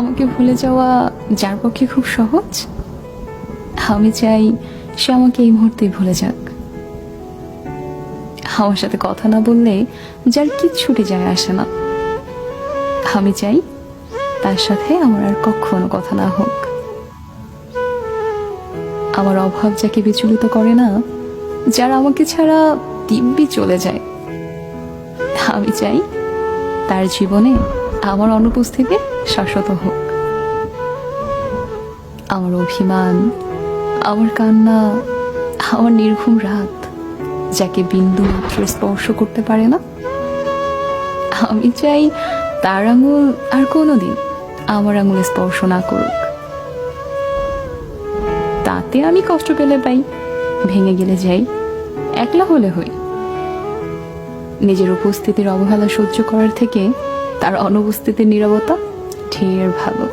আমাকে ভুলে যাওয়া যার পক্ষে খুব সহজ, আমি চাই সে আমাকে এই মুহূর্তেই ভুলে যাক। আমার সাথে কথা না বললে যার কিচ্ছুটি যায় আসে না, আমি চাই তার সাথে আমার আর কখনো কথা না হোক। আমার অভাব যাকে বিচলিত করে না, যারা আমাকে ছাড়া দিব্যি চলে যায়, আমি চাই তার জীবনে আমার অনুপস্থিতি শাশ্বত হোক। আমার অভিমান, আমার কান্না, আমার নির্ঘুম রাত যাকে বিন্দু মাত্র স্পর্শ করতে পারে না, আমি চাই তার আঙুল আর কোনোদিন আমার আঙুলে স্পর্শ না করুক। তাতে আমি কষ্ট পেলে পাই, ভেঙে গেলে যাই, একলা হলে হই। নিজের উপস্থিতির অবহেলা সহ্য করার থেকে তার অনুপস্থিতির নীরবতা ঢের ভালো।